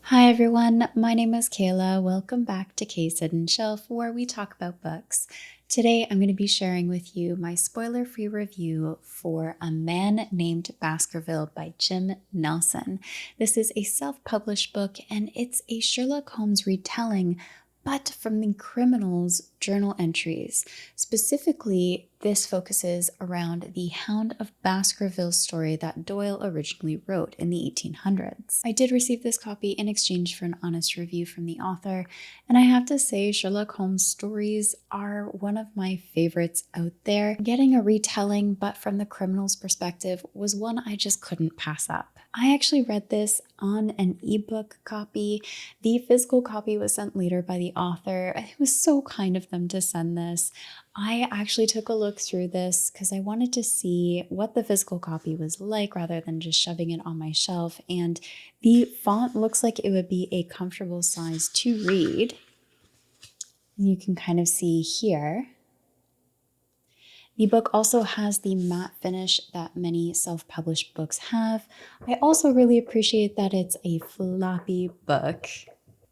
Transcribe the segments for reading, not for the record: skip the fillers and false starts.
Hi everyone, my name is Kayla. Welcome back to Kay's Hidden Shelf, where we talk about books. Today I'm going to be sharing with you my spoiler-free review for A Man Named Baskerville by Jim Nelson. This is a self-published book and it's a Sherlock Holmes retelling, but from the criminal's journal entries. Specifically, this focuses around the Hound of Baskerville story that Doyle originally wrote in the 1800s. I did receive this copy in exchange for an honest review from the author, and I have to say Sherlock Holmes stories are one of my favorites out there. Getting a retelling, but from the criminal's perspective, was one I just couldn't pass up. I actually read this on an ebook copy. The physical copy was sent later by the author. It was so kind of them to send this. I actually took a look through this because I wanted to see what the physical copy was like rather than just shoving it on my shelf. And the font looks like it would be a comfortable size to read. You can kind of see here. The book also has the matte finish that many self-published books have. I also really appreciate that it's a floppy book.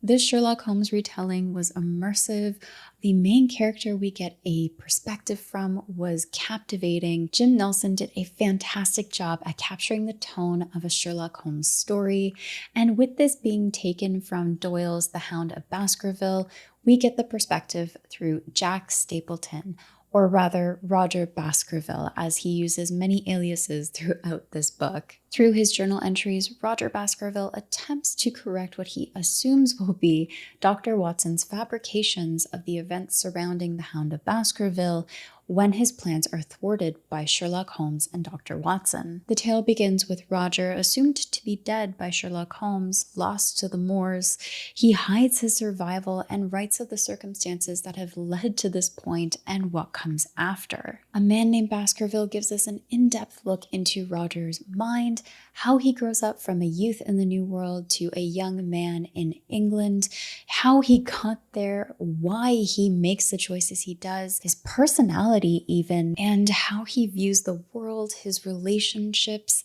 This Sherlock Holmes retelling was immersive. The main character we get a perspective from was captivating. Jim Nelson did a fantastic job at capturing the tone of a Sherlock Holmes story. And with this being taken from Doyle's The Hound of Baskerville, we get the perspective through Jack Stapleton, or rather Roger Baskerville, as he uses many aliases throughout this book. Through his journal entries, Roger Baskerville attempts to correct what he assumes will be Dr. Watson's fabrications of the events surrounding the Hound of Baskerville when his plans are thwarted by Sherlock Holmes and Dr. Watson. The tale begins with Roger, assumed to be dead by Sherlock Holmes, lost to the moors. He hides his survival and writes of the circumstances that have led to this point and what comes after. A Man Named Baskerville gives us an in-depth look into Roger's mind, how he grows up from a youth in the New World to a young man in England, how he got there, why he makes the choices he does, his personality even, and how he views the world, his relationships.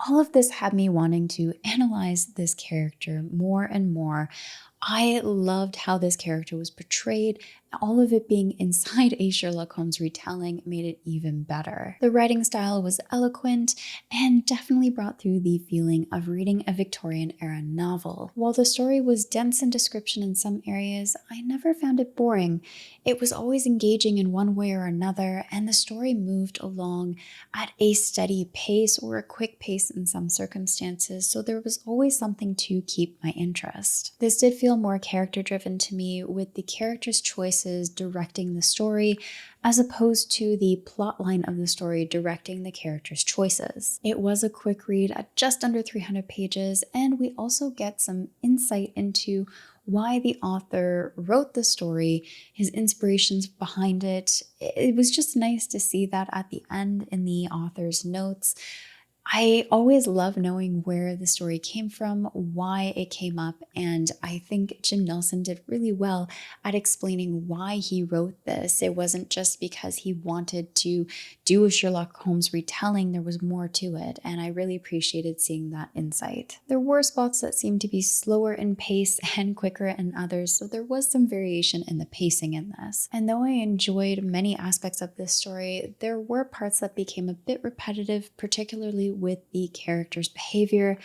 All of this had me wanting to analyze this character more and more. I loved how this character was portrayed. All of it being inside a Sherlock Holmes retelling made it even better. The writing style was eloquent and definitely brought through the feeling of reading a Victorian era novel. While the story was dense in description in some areas, I never found it boring. It was always engaging in one way or another, and the story moved along at a steady pace or a quick pace in some circumstances, so there was always something to keep my interest. This did feel more character-driven to me, with the characters' choices directing the story, as opposed to the plotline of the story directing the characters' choices. It was a quick read at just under 300 pages, and we also get some insight into why the author wrote the story, his inspirations behind it. It was just nice to see that at the end in the author's notes. I always love knowing where the story came from, why it came up, and I think Jim Nelson did really well at explaining why he wrote this. It wasn't just because he wanted to do a Sherlock Holmes retelling, there was more to it, and I really appreciated seeing that insight. There were spots that seemed to be slower in pace and quicker in others, so there was some variation in the pacing in this. And though I enjoyed many aspects of this story, there were parts that became a bit repetitive, particularly with the character's behavior.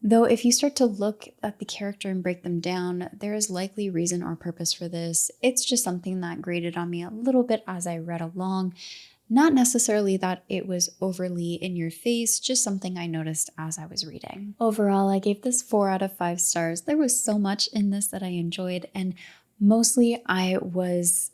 Though if you start to look at the character and break them down, there is likely reason or purpose for this. It's just something that grated on me a little bit as I read along. Not necessarily that it was overly in your face, just something I noticed as I was reading. Overall, I gave this 4 out of 5 stars. There was so much in this that I enjoyed, and mostly I was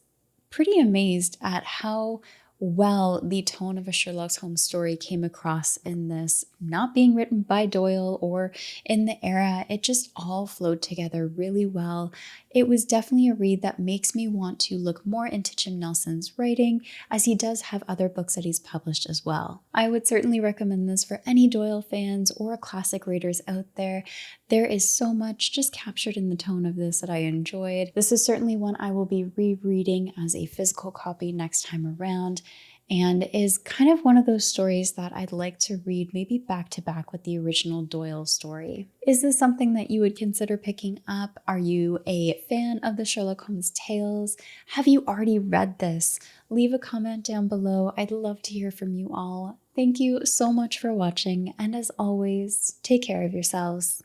pretty amazed at how well the tone of a Sherlock Holmes story came across in this, not being written by Doyle or in the era. It just all flowed together really well. It was definitely a read that makes me want to look more into Jim Nelson's writing, as he does have other books that he's published as well. I would certainly recommend this for any Doyle fans or classic readers out there. There is so much just captured in the tone of this that I enjoyed. This is certainly one I will be rereading as a physical copy next time around. and is kind of one of those stories that I'd like to read maybe back to back with the original Doyle story. Is this something that you would consider picking up? Are you a fan of the Sherlock Holmes tales? Have you already read this? Leave a comment down below. I'd love to hear from you all. Thank you so much for watching, and as always, take care of yourselves.